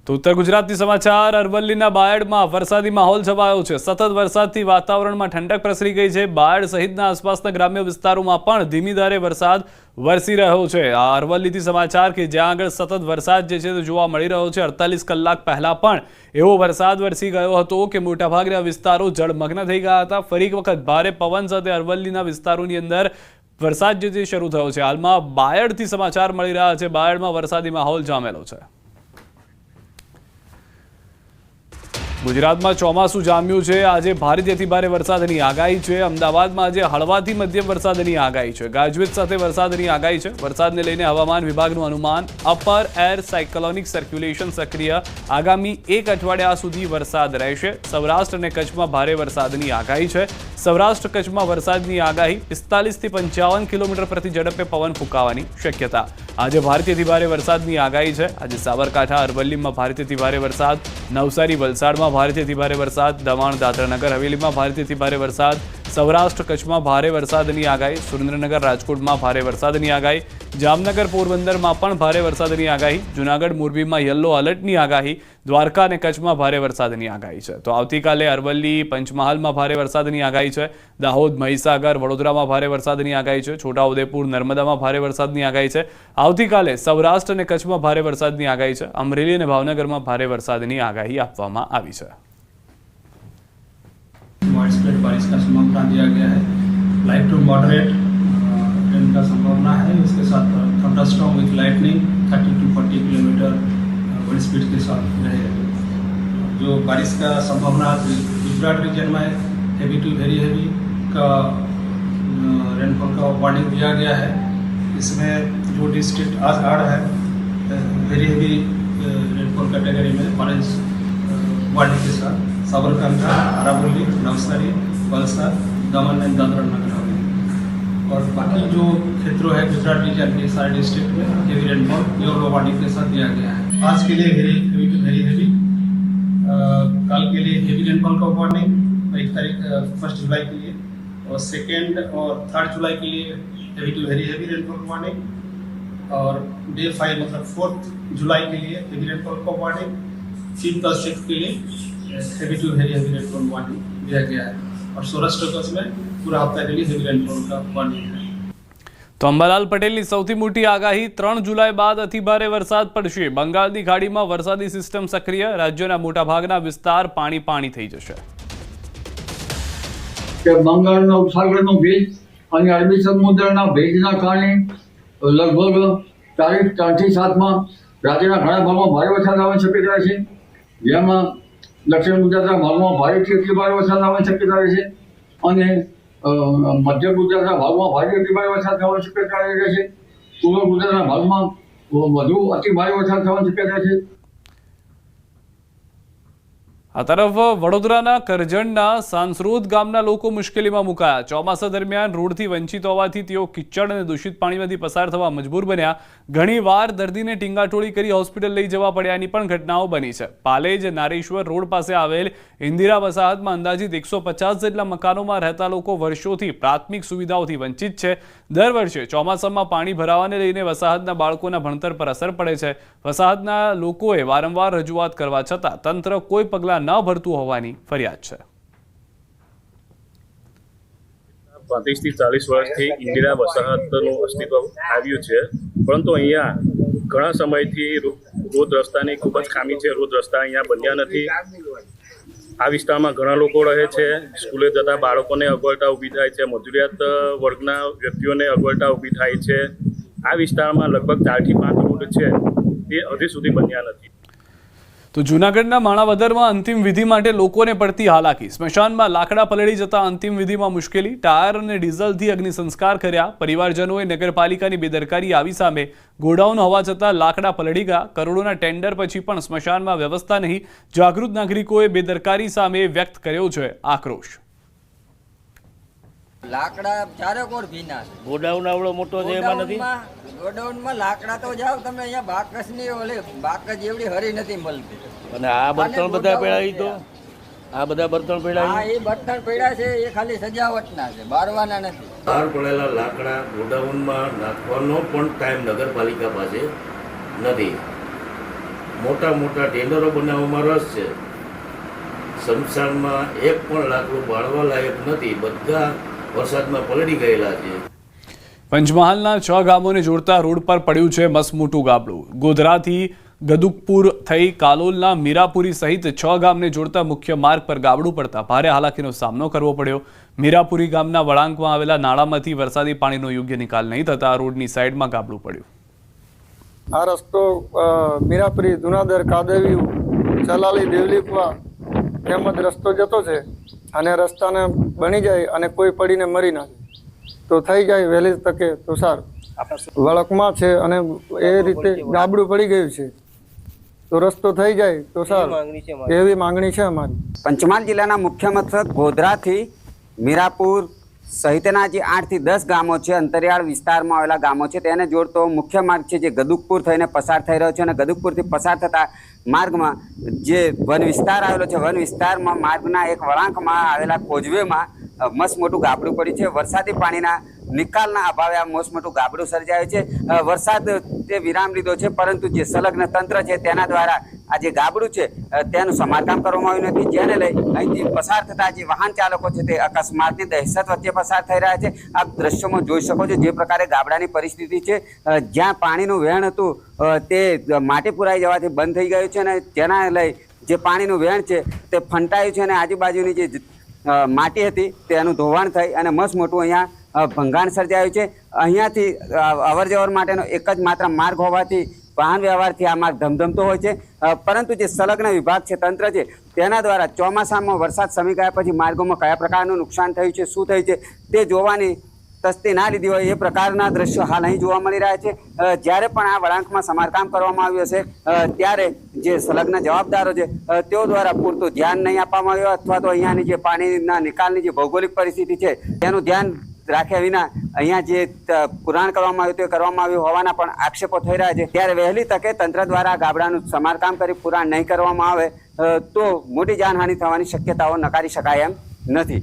તો ઉત્તર ગુજરાતની સમાચાર અરવલ્લીના બાયડમાં વરસાદી માહોલ છવાયો છે। સતત વરસાદથી વાતાવરણમાં ઠંડક પ્રસરી ગઈ છે। બાયડ સહિતના આસપાસના ગ્રામ્ય વિસ્તારોમાં પણ ધીમી ધારે વરસાદ વરસી રહ્યો છે। આ અરવલ્લીથી સમાચાર કે જ્યાં આગળ સતત વરસાદ જે છે તે જોવા મળી રહ્યો છે। 48 કલાક પહેલા પણ એવો વરસાદ વરસી ગયો હતો કે મોટાભાગના વિસ્તારો જળમગ્ન થઈ ગયા હતા। ફરી એક વખત ભારે પવન સાથે અરવલ્લીના વિસ્તારોની અંદર વરસાદ જે છે શરૂ થયો છે। હાલમાં બાયડથી સમાચાર મળી રહ્યા છે। બાયડમાં વરસાદી માહોલ જામેલો છે। ગુજરાતમાં ચોમાસું જામ્યું છે। આજે ભારેથી અતિ ભારે વરસાદની આગાહી છે। અમદાવાદમાં આજે હળવાથી મધ્યમ વરસાદની આગાહી છે। ગાજવીજ સાથે વરસાદની આગાહી છે। વરસાદને લઈને હવામાન વિભાગનું અનુમાન અપર એર સાયક્લોનિક સર્ક્યુલેશન સક્રિય આગામી 1 અઠવાડિયા સુધી વરસાદ રહેશે। સૌરાષ્ટ્ર અને કચ્છમાં ભારે વરસાદની આગાહી છે। સૌરાષ્ટ્ર કચ્છમાં વરસાદની આગાહી 45 થી 55 કિલોમીટર પ્રતિ ઝડપે પવન ફૂંકાવાની શક્યતા। આજે ભારેથી અતિ ભારે વરસાદની આગાહી છે। આજે સાબરકાંઠા અરવલ્લીમાં ભારેથી અતિ ભારે વરસાદ, નવસારી વલસાડમાં ભારેથી અતિ ભારે વરસાદ, દમણ દાદરા નગર હવેલીમાં ભારેથી અતિ ભારે વરસાદ, સૌરાષ્ટ્ર કચ્છમાં ભારે વરસાદની આગાહી, સુરેન્દ્રનગર રાજકોટમાં ભારે વરસાદની આગાહી, જામનગર પોરબંદરમાં પણ ભારે વરસાદની આગાહી, જૂનાગઢ મોરબીમાં યલો એલર્ટની આગાહી, દ્વારકા અને કચ્છમાં ભારે વરસાદની આગાહી છે। તો આવતીકાલે અરવલ્લી પંચમહાલમાં ભારે વરસાદની આગાહી છે। દાહોદ મહીસાગર વડોદરામાં ભારે વરસાદની આગાહી છે। છોટાઉદેપુર નર્મદામાં ભારે વરસાદની આગાહી છે। આવતીકાલે સૌરાષ્ટ્ર અને કચ્છમાં ભારે વરસાદની આગાહી છે। અમરેલી અને ભાવનગરમાં ભારે વરસાદની આગાહી આપવામાં આવી છે। वाइडस्प्रेड बारिश का संभावना दिया गया है। लाइट टू मॉडरेट रेन का संभावना है। इसके साथ thunderstorm with lightning 30 to 40 kilometre wind speed के साथ रहेगा। जो बारिश का संभावना गुजरात रीजन में हेवी टू वेरी हेवी का रेनफॉल का वार्निंग दिया गया है। इसमें जो डिस्ट्रिक्ट आज आ रहा है वेरी हेवी रेनफॉल कैटेगरी में ऑरेंज वार्निंग के साथ साबरकांठा, अरावली, नवसारी, वलसाड, दमन एंड दादरा नगर हवेली और बाकी जो क्षेत्रों है गुजरात रीजन के सारे डिस्ट्रिक्ट में हेवी रेनफॉल येलो वार्निंग के साथ दिया गया है। आज के लिए हेवी टू वेरी हेवी, कल के लिए हेवी रेनफॉल का वार्निंग 1 जुलाई के लिए और 2 और 3 जुलाई के लिए heavy to very heavy rainfall warning और डे 5 मतलब 4 जुलाई के लिए हेवी रेनफॉल का वार्निंग, 5th और 6th के लिए heavy to very heavy rainfall warning दिया गया है और सौराष्ट्र कच्छ में पूरा हफ्ता के लिए हेवी रेनफॉल का वार्निंग है। તો અંબાલાલ પટેલની સૌથી મોટી આગાહી 3 જુલાઈ બાદ અતિભારે વરસાદ પડશે। બંગાળની ખાડીમાં વરસાદી સિસ્ટમ સક્રિય, રાજ્યના મોટાભાગના વિસ્તાર પાણી પાણી થઈ જશે। બંગાળનો ઉપસાગરનો ભેજ અને અરબી સમુદ્રના ભેજના કારણે લગભગ તારીખ 3 થી 7 માં રાજ્યના ઘણા ભાગમાં ભારે વરસાદ આવવાની શક્યતા છે। જેમાં દક્ષિણ ગુજરાતના ભાગમાં ભારેથી અતિ ભારે વરસાદ આવવાની શક્યતા રહે છે અને મધ્ય ગુજરાતના ભાગમાં ભારે અતિ ભારે વરસાદ થવાની શક્યતા રહે છે। પૂર્વ ગુજરાતના ભાગમાં વધુ અતિ ભારે વરસાદ થવાની શક્યતા છે। આ તરફ વડોદરાના કરજણના સાંસરોદ ગામના લોકો મુશ્કેલીમાં મુકાયા। ચોમાસા દરમિયાન રોડથી વંચિત હોવાથી તેઓ કિચડ અને દૂષિત પાણીમાંથી પસાર થવા મજબૂર બન્યા। ઘણીવાર દર્દીને ટીંગાટોળી કરી હોસ્પિટલ લઈ જવા પડ્યાની પણ ઘટનાઓ બની છે। પાલેજ નારેશ્વર રોડ પાસે આવેલ ઇન્દિરા વસાહતમાં અંદાજિત 150 જેટલા મકાનોમાં રહેતા લોકો વર્ષોથી પ્રાથમિક સુવિધાઓથી વંચિત છે। દર વર્ષે ચોમાસામાં પાણી ભરાવાને લઈને વસાહતના બાળકોના ભણતર પર અસર પડે છે। વસાહતના લોકોએ વારંવાર રજૂઆત કરવા છતાં તંત્ર કોઈ પગલાં ન ભરતું હોવાની ફરિયાદ છે। 35 થી 40 વર્ષથી ઇન્દિરા વસાહતનું અસ્તિત્વ આવ્યું છે, પરંતુ અહીંયા ઘણા સમયથી રોડ રસ્તાની ખૂબ જ ખામી છે। રોડ રસ્તા અહીંયા બન્યા નથી। આ વિસ્તારમાં ઘણા લોકો રહે છે। સ્કૂલે જતા બાળકોને અગવડતા ઊભી થાય છે। મજૂરિયાત વર્ગના વ્યક્તિઓને અગવડતા ઊભી થાય છે। આ વિસ્તારમાં લગભગ 4 થી 5 રોડ છે, તે હજી સુધી બન્યા નથી। તો જૂનાગઢના માણાવદરમાં અંતિમ વિધિ માટે લોકોને પડતી હાલાકી। સ્મશાનમાં લાકડા પલળી જતા અંતિમ વિધિમાં મુશ્કેલી। ટાયર અને ડીઝલથી અગ્નિ સંસ્કાર કર્યા। પરિવારજનોએ નગરપાલિકાની બેદરકારી આવી સામે ગોડાઉન હોવા છતાં લાકડા પલળી ગયા। કરોડોના ટેન્ડર પછી પણ સ્મશાનમાં વ્યવસ્થા નહીં। જાગૃત નાગરિકોએ બેદરકારી સામે વ્યક્ત કર્યો છે આક્રોશ। લાકડા ચારે કોર ભીના છે। ગોડાઉન આવડો મોટો છે એમાં નથી। ગોડાઉનમાં લાકડા તો જાવ તમે અહીંયા બાકસની ઓલે બાકસ જેવડી હરી નથી મળતી। અને આ બર્તન બધા પડ્યા તો આ બધા બર્તન પડ્યા હા એ બર્તન પડ્યા છે એ ખાલી સજાવટના છે, બારવાના નથી। બહાર પડેલા લાકડા ગોડાઉનમાં નાખવાનો પણ ટાઈમ નગરપાલિકા પાસે નથી। મોટા મોટા ટેન્ડરો બનાવવામાં રસ છે. શમશાનમાં એક પણ લાકડું બાળવા લાયક નથી, બધા વરસાદમાં પલળી ગયેલા છે. પંચમહાલના 6 ગામોને જોડતા રોડ પર પડ્યું છે મસમોટું ગાબડું. ગોધરાથી ગદુકપુર થઈ કાલોલના મીરાપુરી સહિત 6 ગામને જોડતા મુખ્ય માર્ગ પર ગાબડું પડતા ભારે હાલાકીનો સામનો કરવો પડ્યો. મીરાપુરી ગામના વળાંકમાં આવેલા નાળામાંથી વરસાદી પાણીનો યોગ્ય નિકાલ નહીં થતા રોડની સાઈડમાં ગાબડું પડ્યું. આ રસ્તો મીરાપુરી, દુનાદર, કાદેવી, ચલાલી, દેવલીકવા તેમજ રસ્તો જતો છે અને રસ્તાને બની જાય અને કોઈ પડીને મરી ના જાય તો થઈ જાય વહેલી તકે તો સારું. વળકમાં છે અને એ રીતે ગાબડું પડી ગયું છે તો રસ્તો થઈ જાય તો સારું, એવી માંગણી છે અમારી. પંચમહાલ જિલ્લાના મુખ્ય મથક ગોધરાથી મીરાપુર સહિતના જે 8 થી 10 ગામો છે, અંતરિયાળ વિસ્તારમાં આવેલા ગામો છે, તેને જોડતો મુખ્ય માર્ગ છે જે ગદુકપુર થઈને પસાર થઈ રહ્યો છે. અને ગદુકપુરથી પસાર થતા માર્ગમાં જે વન વિસ્તાર આવેલો છે, વન વિસ્તારમાં માર્ગના એક વળાંકમાં આવેલા કોઝવેમાં મસ્ત મોટું ગાબડું પડ્યું છે. વરસાદી પાણીના નિકાલના અભાવે આ મસ્ત મોટું ગાબડું સર્જાયું છે. વરસાદ તે વિરામ લીધો છે, પરંતુ જે સંલગ્ન તંત્ર છે તેના દ્વારા આ જે ગાબડું છે તેનું સમારકામ કરવામાં આવ્યું નથી, જેને લઈ અહીંથી પસાર થતા જે વાહન ચાલકો છે તે અકસ્માતની દહેશત વચ્ચે પસાર થઈ રહ્યા છે. આપ દ્રશ્યોમાં જોઈ શકો છો જે પ્રકારે ગાબડાની પરિસ્થિતિ છે. જ્યાં પાણીનું વહેણ હતું તે માટી પુરાઈ જવાથી બંધ થઈ ગયું છે અને જેના લઈ જે પાણીનું વહેણ છે તે ફંટાયું છે અને આજુબાજુની જે માટી હતી તેનું ધોવાણ થઈ અને મસ્ત મોટું અહીંયા ભંગાણ સર્જાયું છે. અહીંયાથી અવર જવર માટેનો એક જ માત્ર માર્ગ હોવાથી વાહન વ્યવહારથી આ માર્ગ ધમધમતો હોય છે, પરંતુ જે સંલગ્ન વિભાગ છે, તંત્ર છે, તેના દ્વારા ચોમાસામાં વરસાદ શમી ગયા પછી માર્ગોમાં કયા પ્રકારનું નુકસાન થયું છે, શું થયું છે તે જોવાની તસ્તી ના લીધી હોય એ પ્રકારના દ્રશ્યો હાલ અહીં જોવા મળી રહ્યા છે. જ્યારે પણ આ વળાંકમાં સમારકામ કરવામાં આવ્યું હશે ત્યારે જે સંલગ્ન જવાબદારો છે તેઓ દ્વારા પૂરતું ધ્યાન નહીં આપવામાં આવ્યું અથવા તો અહીંયાની જે પાણીના નિકાલની જે ભૌગોલિક પરિસ્થિતિ છે તેનું ધ્યાન રાખ્યા વિના અહીંયા જે પુરાણ કરવામાં આવ્યું તે કરવામાં આવ્યું હોવાના પણ આક્ષેપો થઈ રહ્યા છે. ત્યારે વહેલી તકે તંત્ર દ્વારા ગાબડાનું સમારકામ કરી પુરાણ નહીં કરવામાં આવે તો મોટી જાનહાનિ થવાની શક્યતાઓ નકારી શકાય એમ નથી.